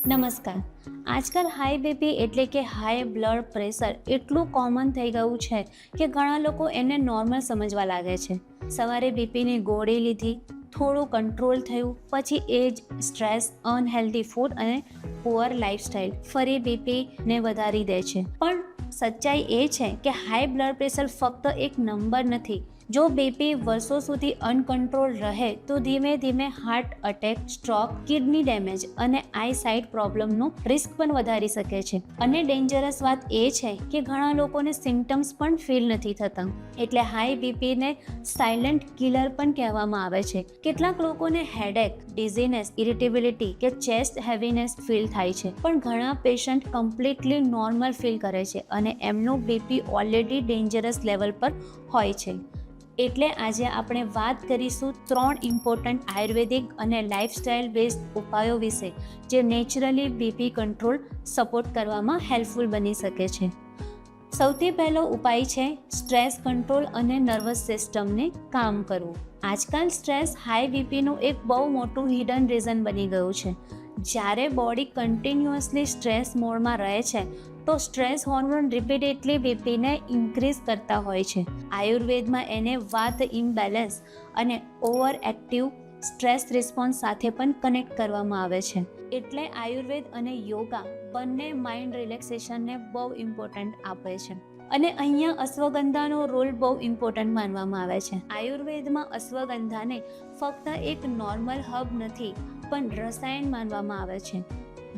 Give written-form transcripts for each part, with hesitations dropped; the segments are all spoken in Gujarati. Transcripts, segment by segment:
નમસ્કાર. આજકાલ હાઈ બીપી એટલે કે હાઈ બ્લડ પ્રેશર એટલું કોમન થઈ ગયું છે કે ઘણા લોકો એને નોર્મલ સમજવા લાગે છે. સવારે બીપીની ગોળી લીધી, થોડું કંટ્રોલ થયું, પછી એ જ સ્ટ્રેસ, અનહેલ્ધી ફૂડ અને પુઅર લાઇફસ્ટાઇલ ફરી બીપીને વધારી દે છે. પણ સચ્ચાઈ એ છે કે હાઈ બ્લડ પ્રેશર ફક્ત એક નંબર નથી. જો બીપી વર્ષો સુધી અનકન્ટ્રોલ રહે તો ધીમે ધીમે heart attack, stroke, kidney damage અને આઈ સાઇટ પ્રોબ્લેમનું રિસ્ક પણ વધારી શકે છે. અને ડેન્જરસ વાત એ છે કે ઘણા લોકોને સિમ્ટમ્સ પણ ફીલ નથી થતા. એટલે હાઈ બીપીને સાયલન્ટ કિલર પણ કહેવામાં આવે છે. કેટલાક લોકોને હેડેક, ડિઝીનેસ, ઇરિટેબિલિટી કે ચેસ્ટ હેવીનેસ ફીલ થાય છે, પણ ઘણા પેશન્ટ કમ્પ્લીટલી નોર્મલ ફીલ કરે છે અને એમનું બીપી ઓલરેડી ડેન્જરસ લેવલ પર હોય છે. એટલે આજે આપણે વાત કરીશું 3 ઇમ્પોર્ટન્ટ આયુર્વેદિક અને લાઇફસ્ટાઇલ બેઝડ ઉપાયો વિશે, જે નેચરલી બીપી કંટ્રોલ સપોર્ટ કરવામાં હેલ્પફુલ બની શકે છે. સૌથી પહેલો ઉપાય છે સ્ટ્રેસ કંટ્રોલ અને નર્વસ સિસ્ટમને કામ કરવું. આજકાલ સ્ટ્રેસ હાઈ બીપીનું એક બહુ મોટું હિડન રીઝન બની ગયું છે. જ્યારે બોડી કન્ટિન્યુઅસલી સ્ટ્રેસ મોડમાં રહે છે તો સ્ટ્રેસ હોર્મોન રિપીટેડલી બીપીને ઇન્ક્રીઝ કરતા હોય છે. આયુર્વેદમાં એને વાત ઇમ્બેલેન્સ અને ઓવર એક્ટિવ સ્ટ્રેસ રિસ્પોન્સ સાથે પણ કનેક્ટ કરવામાં આવે છે. એટલે આયુર્વેદ અને યોગા બંને માઇન્ડ રિલેક્સેશનને બહુ ઇમ્પોર્ટન્ટ આપે છે. અને અહીંયા અશ્વગંધાનો રોલ બહુ ઇમ્પોર્ટન્ટ માનવામાં આવે છે. આયુર્વેદમાં અશ્વગંધાને ફક્ત એક નોર્મલ હર્બ નથી પણ રસાયણ માનવામાં આવે છે.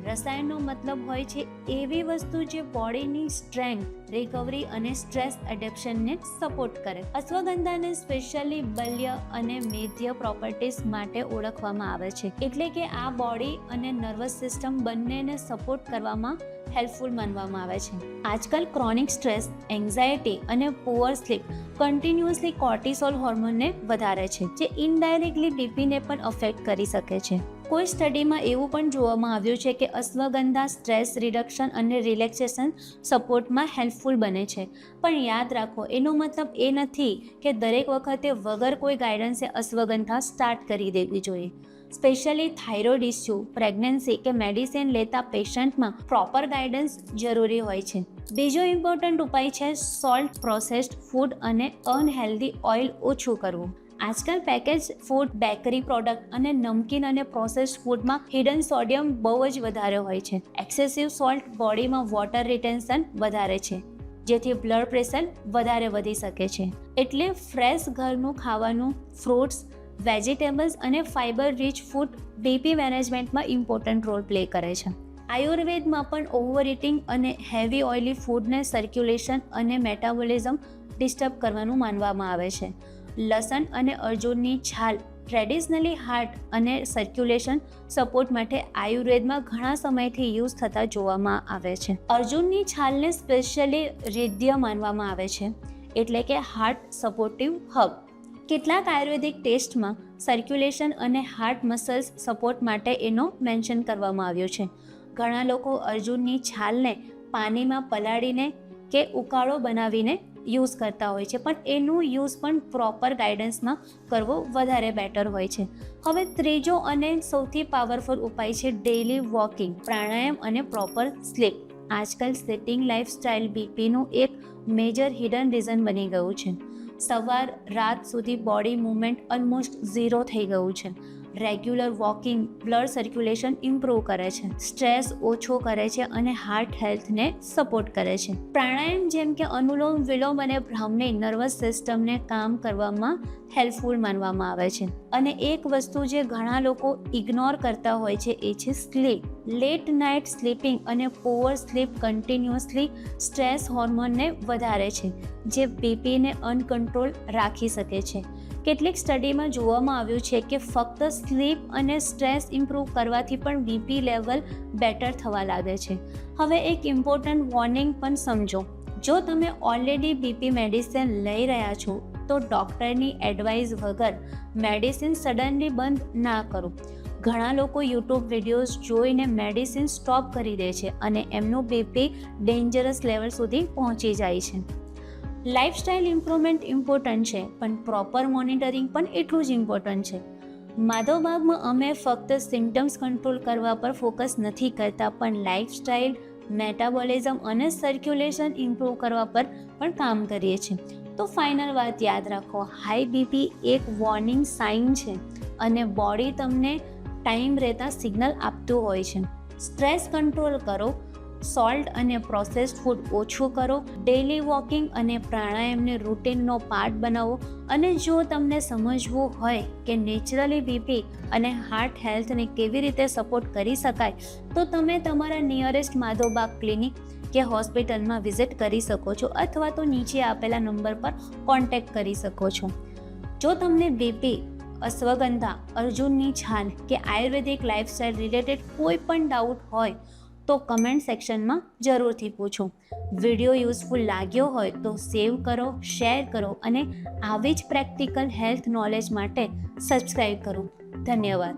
રસાયણનો મતલબ હોય છે એવી વસ્તુ જે બોડીની સ્ટ્રેન્થ, રિકવરી અને સ્ટ્રેસ એડેપ્શનને સપોર્ટ કરે. અશ્વગંધાને સ્પેશિયલી બલ્ય અને મેધ્ય પ્રોપર્ટીઝ માટે ઓળખવામાં આવે છે. એટલે કે આ બોડી અને નર્વસ સિસ્ટમ બંનેને સપોર્ટ કરવામાં હેલ્પફુલ માનવામાં આવે છે. આજકાલ ક્રોનિક સ્ટ્રેસ, એન્ઝાયટી અને પુઅર સ્લીપ કન્ટિન્યુઅસલી કોર્ટિસોલ હોર્મોનને વધારે છે, જે ઇનડાયરેક્ટલી બીપીને પણ અફેક્ટ કરી શકે છે. કોઈ સ્ટડીમાં એવું પણ જોવામાં આવ્યું છે કે અશ્વગંધા સ્ટ્રેસ રિડક્શન અને રિલેક્સેશન સપોર્ટમાં હેલ્પફુલ બને છે. પણ યાદ રાખો, એનો મતલબ એ નથી કે દરેક વખતે વગર કોઈ ગાઈડન્સે અશ્વગંધા સ્ટાર્ટ કરી દેવી જોઈએ. સ્પેશિયલી થાઇરોઇડ ઇસ્યુ, પ્રેગ્નન્સી કે મેડિસિન લેતા પેશન્ટમાં પ્રોપર ગાઈડન્સ જરૂરી હોય છે. બીજો ઇમ્પોર્ટન્ટ ઉપાય છે સોલ્ટ પ્રોસેસ્ડ ફૂડ અને અનહેલ્ધી ઓઇલ ઓછું કરવું. આજકાલ પેકેજ ફૂડ, બેકરી પ્રોડક્ટ અને નમકીન અને પ્રોસેસ્ડ ફૂડમાં હિડન સોડિયમ બહુ જ વધારે હોય છે. એક્સેસિવ સોલ્ટ બોડીમાં વોટર રિટેન્શન વધારે છે, જેથી બ્લડ પ્રેશર વધારે વધી શકે છે. એટલે ફ્રેશ ઘરનું ખાવાનું, ફ્રૂટ્સ, વેજીટેબલ્સ અને ફાઇબર રીચ ફૂડ બીપી મેનેજમેન્ટમાં ઇમ્પોર્ટન્ટ રોલ પ્લે કરે છે. આયુર્વેદમાં પણ ઓવર ઇટિંગ અને હેવી ઓઇલી ફૂડને સર્ક્યુલેશન અને મેટાબોલિઝમ ડિસ્ટર્બ કરવાનું માનવામાં આવે છે. લસણ અને અર્જુનની છાલ ટ્રેડિશનલી હાર્ટ અને સર્ક્યુલેશન સપોર્ટ માટે આયુર્વેદમાં ઘણા સમયથી યુઝ થતા જોવામાં આવે છે. અર્જુનની છાલને સ્પેશિયલી રિદ્ય માનવામાં આવે છે, એટલે કે હાર્ટ સપોર્ટિવ હબ. કેટલાક આયુર્વેદિક ટેસ્ટમાં સર્ક્યુલેશન અને હાર્ટ મસલ્સ સપોર્ટ માટે એનો મેન્શન કરવામાં આવ્યો છે. ઘણા લોકો અર્જુનની છાલને પાણીમાં પલાળીને કે ઉકાળો બનાવીને યુઝ કરતા હોય છે, પણ એનું યુઝ પણ પ્રોપર ગાઈડન્સમાં કરવો વધારે બેટર હોય છે. હવે ત્રીજો અને સૌથી પાવરફુલ ઉપાય છે ડેઇલી વોકિંગ, પ્રાણાયામ અને પ્રોપર સ્લીપ. આજકાલ સિટિંગ લાઇફસ્ટાઇલ બીપીનું એક મેજર હિડન રીઝન બની ગયું છે. સવાર રાત સુધી બોડી મૂવમેન્ટ ઓલમોસ્ટ ઝીરો થઈ ગયું છે. Regular walking blood circulation improve કરે છે, સ્ટ્રેસ ઓછો કરે છે અને હાર્ટ હેલ્થને સપોર્ટ કરે છે. પ્રાણાયામ જેમ કે અનુલોમ વિલોમ અને બ્રાહ્મણી નર્વસ સિસ્ટમને કામ કરવામાં હેલ્પફુલ માનવામાં આવે છે. અને એક વસ્તુ જે ઘણા લોકો ઇગ્નોર કરતા હોય છે એ છે સ્લીપ. લેટ નાઇટ સ્લીપિંગ અને પુઅર સ્લીપ કન્ટિન્યુઅસલી સ્ટ્રેસ હોર્મોનને વધારે છે, જે બીપીને અનકન્ટ્રોલ રાખી શકે છે. કેટલીક સ્ટડીમાં જોવામાં આવ્યું છે કે ફક્ત સ્લીપ અને સ્ટ્રેસ ઇમ્પ્રૂવ કરવાથી પણ બીપી લેવલ બેટર થવા લાગે છે. હવે એક ઇમ્પોર્ટન્ટ વોર્નિંગ પણ સમજો. જો તમે ઓલરેડી બીપી મેડિસિન લઈ રહ્યા છો તો ડૉક્ટરની એડવાઇસ વગર મેડિસિન સડનલી બંધ ના કરો. ઘણા લોકો યુટ્યુબ વિડીયોઝ જોઈને મેડિસિન સ્ટોપ કરી દે છે અને એમનું બીપી ડેન્જરસ લેવલ સુધી પહોંચી જાય છે. લાઇફસ્ટાઇલ ઇમ્પ્રુવમેન્ટ ઇમ્પોર્ટન્ટ છે, પણ પ્રોપર મોનિટરિંગ પણ એટલું જ ઇમ્પોર્ટન્ટ છે. માધવબાગમાં અમે ફક્ત સિમ્ટમ્સ કંટ્રોલ કરવા પર ફોકસ નથી કરતા, પણ લાઇફસ્ટાઇલ, મેટાબોલિઝમ અને સર્ક્યુલેશન ઇમ્પ્રૂવ કરવા પર પણ કામ કરીએ છીએ. તો ફાઇનલ વાત યાદ રાખો, હાઈ બીપી એક વોર્નિંગ સાઇન છે અને બોડી તમને ટાઈમ રહેતા સિગ્નલ આપતું હોય છે. સ્ટ્રેસ કંટ્રોલ કરો, સોલ્ટ અને પ્રોસેસ્ડ ફૂડ ઓછું કરો, ડેલી વોકિંગ અને પ્રાણાયામને રૂટીનનો પાર્ટ બનાવો. અને જો તમને સમજવું હોય કે નેચરલી બીપી અને હાર્ટ હેલ્થને કેવી રીતે સપોર્ટ કરી શકાય, તો તમે તમારા નિયરેસ્ટ માધવબાગ ક્લિનિક કે હોસ્પિટલમાં વિઝિટ કરી શકો છો અથવા તો નીચે આપેલા નંબર પર કોન્ટેક્ટ કરી શકો છો. જો તમને બીપી, અશ્વગંધા, અર્જુનની છાલ કે આયુર્વેદિક લાઇફસ્ટાઇલ રિલેટેડ કોઈ પણ ડાઉટ હોય તો કમેન્ટ સેક્શનમાં જરૂરથી પૂછો. વિડીયો યુઝફુલ લાગ્યો હોય તો સેવ કરો, શેર કરો અને આવી જ પ્રેક્ટિકલ હેલ્થ નોલેજ માટે સબસ્ક્રાઈબ કરો. ધન્યવાદ.